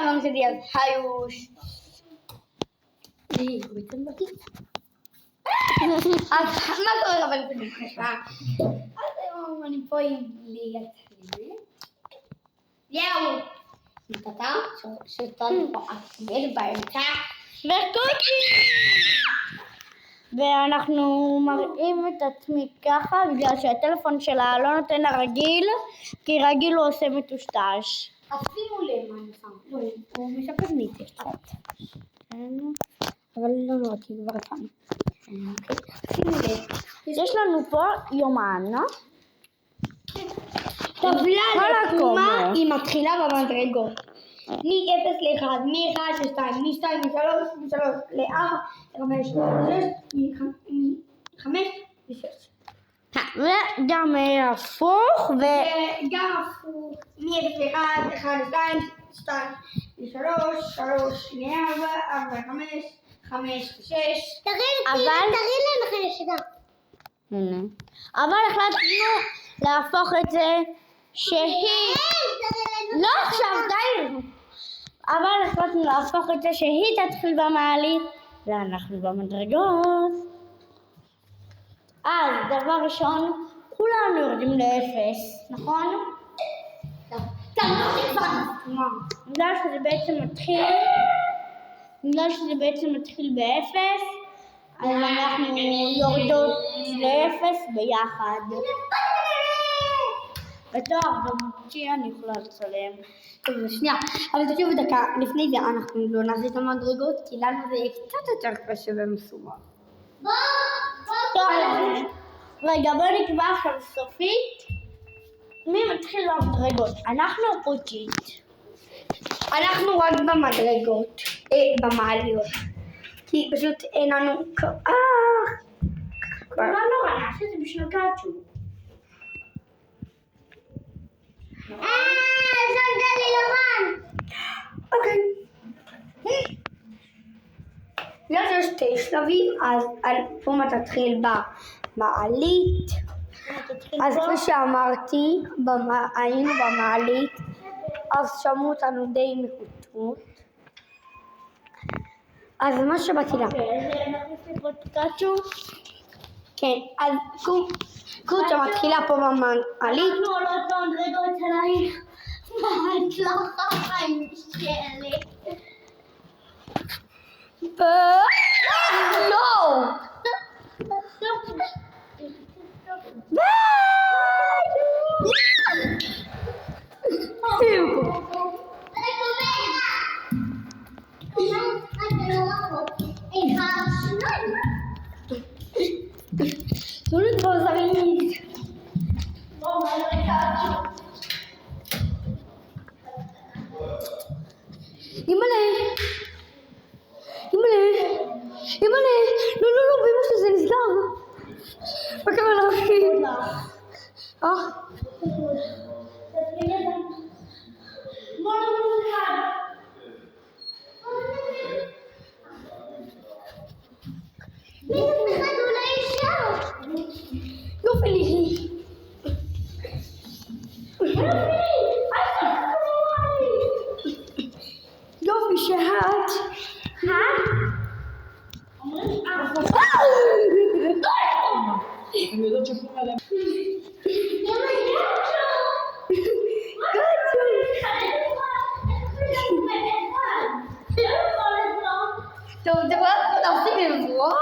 הבן שלי אז היוש. אז מה קורה לבן שלי חשבה? אז היום אני פה עם ליאת שלי. יאו! נתתה שתון פה עצמית באמצע וקוקי! ואנחנו מראים את עצמי ככה בגלל שהטלפון שלה לא נותן לה רגיל, כי רגיל הוא עושה מטושטש. אז שימו לב מה אני שם. הוא משפט מיטי קצת. אבל לא נורא, כי כבר פעם. שימו לב. יש לנו פה יומן. טבלה לתרומה היא מתחילה במדרגות. מ-0 ל-1, מ-1 ל-2, מ-2 ל-3, מ-3 ל-4, מ-5 ל-6, מ-5 ל-6. וגם הפוך, וגם הפוך, מ-0 ל-1, 1 ל-2, 2 ל-3, 3 ל-4, 4 ל-5, 5 ל-6. תראי להם אחרי נשידה. אבל החלטנו להפוך את זה שהיא... לא עכשיו, די! אבל החלטנו להפוך את זה שהיא תתחיל במעלית ואנחנו במדרגות. אז דבר ראשון, כולנו יורדים ל-0, נכון? בגלל שזה בעצם מתחיל ב-0, אז אנחנו יורדות ל-0 ביחד. בטוח, גם אותי אני יכולה לצלם. טוב, שנייה, אבל תקשיבו דקה, לפני זה אנחנו לא נעשה את המדרגות, כי לנו זה קצת יותר קשה ומסובך. רגע, בוא נקבע עכשיו סופית. מי מתחיל במדרגות? אנחנו או פוצ'ית? אנחנו רק במדרגות, במעליות. כי פשוט אין לנו... לא נורא, נעשה את זה בשביל קאצ'ו. שמת לי יומן. אוקיי. בגלל שיש 2 שלבים, אז פומה תתחיל במעלית. אז כפי שאמרתי, היינו במעלית, אז שמעו אותנו די מחוטות. אז מה שבאתי לה. אנחנו ספרות קאצ'ו? כן, אז קוצ'ה מתחילה פה במעלית. אנחנו עולות במדרגות עלייך. בהצלחה חיים שלי. לא! תוריד בוזרית. אימא'לה, לא, באמא שזה נסגר. מה קרה לך? יופי לי. יופי שאת. אני יודעת שפומה עליהם. טוב, תפסיק לברוח.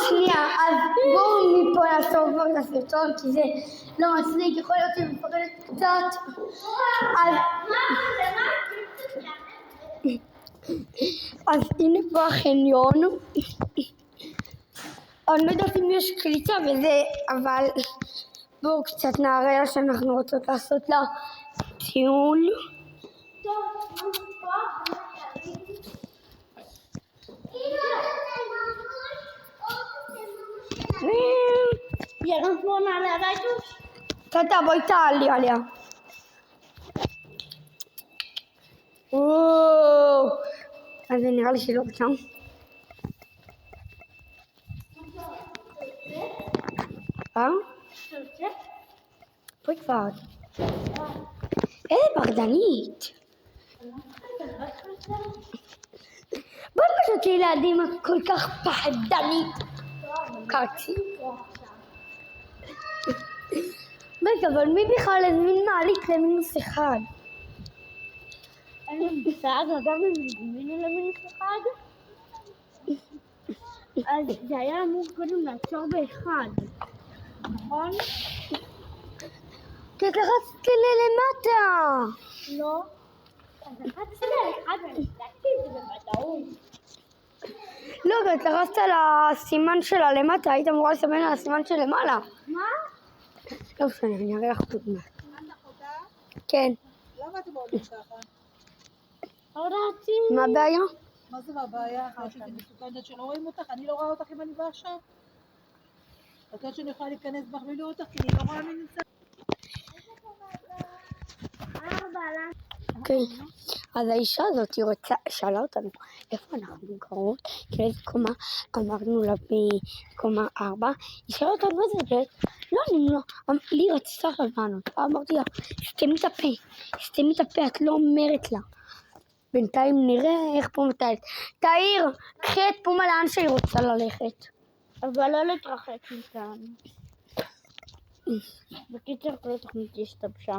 שנייה, אז בואו מפה לעשות כבר את הסרטון, כי זה לא מצליק, יכול להיות שאני מפחדת קצת. אז הנה פה החניון. אני לא יודעת אם יש קליטה וזה, אבל בואו קצת נראה לה שאנחנו רוצות לעשות לה טיול. ירון פה נעלה הביתו? תתה, בואי תעלי עליה. אז זה נראה לי שלא שם. פה כבר. איזה פחדנית. בואי פשוט לילדים כל כך פחדנית. קרצי. רגע, אבל מי בכלל הזמין מעלית למינוס 1? אין לי מושג, אגב הם הזמינו למינוס 1. אז זה היה אמור קודם לעצור ב1, נכון? כי את לחצת למטה. לא. אז לחצתי ב1 והפסקתי את זה בוודאות. לא, את לחצת על הסימן שלה למטה, היית אמורה לסמן על הסימן של למעלה. מה? לא משנה, אני אראה לך דוגמה. כן. למה אתם עובדים ככה? לא יודעתי. מה הבעיה? מה זה הבעיה? את שזה מסוכן שלא רואים אותך? אני לא רואה אותך אם אני באה עכשיו. את יודעת שאני יכולה להיכנס בך ולראות אותך, כי אני לא רואה מי נמצא. כן. אז האישה הזאת היא שאלה אותנו איפה אנחנו גרות, באיזה קומה, אמרנו לה בקומה 4, היא שאלה אותנו איזה בית, לא ענינו לה, לי רצתה לענות, אמרתי לה, סתמי את הפה, את לא אומרת לה. בינתיים נראה איך פומה טיילת. תאיר, קחי את פומה לאן שהיא רוצה ללכת. אבל לא להתרחק מכאן. בקיצר, כל התוכנית השתבשה.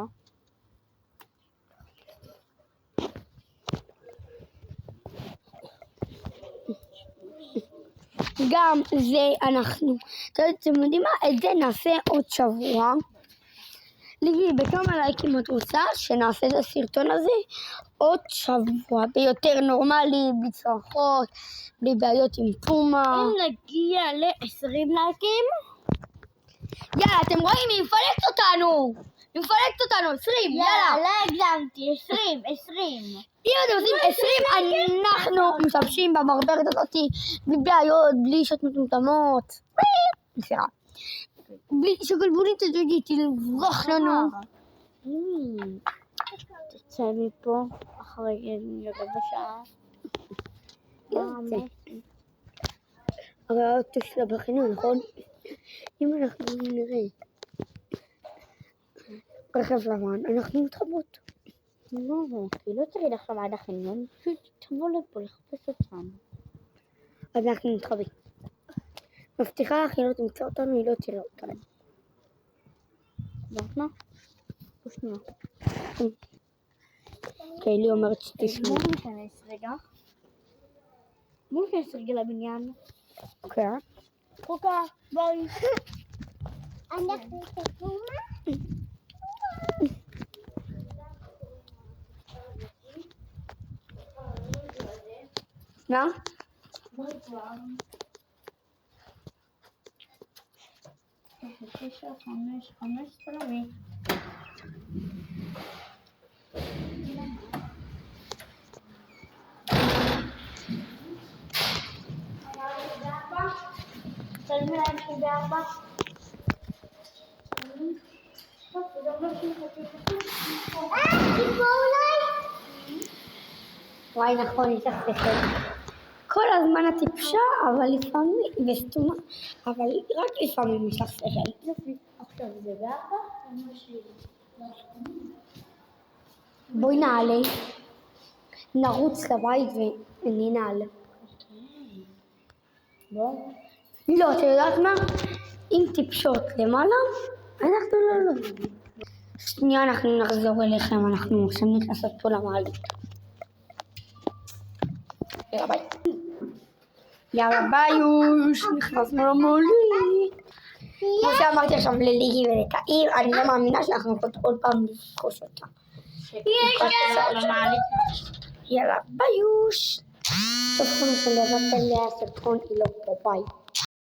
גם זה אנחנו, אתם יודעים מה? את זה נעשה עוד שבוע. ליגי, בכמה לייקים את רוצה שנעשה את הסרטון הזה עוד שבוע, ביותר נורמלי, בלי צרחות, בלי בעיות עם פומה. אם נגיע ל-20 לייקים, יאללה, אתם רואים? היא מפלגת אותנו! 20, יאללה! לא הגזמתי, 20. אם אתם עושים 20, אנחנו משתמשים במרברת הזאת, בלי בעיות, בלי שעות מטומטמות. בסדר. בלי שגלבונית הזאת תברח לנו. תצא מפה אחרי רבע שעה. אבל האוטו שלה בחינוך, נכון? אם אנחנו נראה רכב לבן, אנחנו מתחברות. לא, כי לא צריך עכשיו עד החניון, פשוט תבוא לפה לחפש אותם. אז אנחנו מתחבאים. מבטיחה לך, היא לא תמצא אותנו, היא לא תראה אותנו. יודעת מה? שנייה. קיילי אומרת שתשמעו. בואו ניכנס רגע. בואו ניכנס רגע לבניין. אוקיי. חוקה, בואי. אנחנו תפומה? מה? 5 צלמי. צלמי להם שב4. וואי, נכון, היא תחתכת. כל הזמן הטיפשה, אבל לפעמים, וסתומה, אבל רק לפעמים יש לך שכל. עכשיו זה 4? בואי נעלה, נרוץ לבית וננעל. לא, את יודעת מה? אם טיפשות למעלה, אנחנו לא. שנייה, אנחנו נחזור אליכם, אנחנו עכשיו נכנסות פה למעלית. יאללה ביי. יאללה ביוש, נכנסנו למעלית. כמו שאמרתי עכשיו לליגי ולתאיר, אני לא מאמינה שאנחנו יכולות עוד פעם לפגוש אותה. יאללה ביוש. טוב, כמו שאני יודעת עליה הסרטון, היא לא פה, ביי.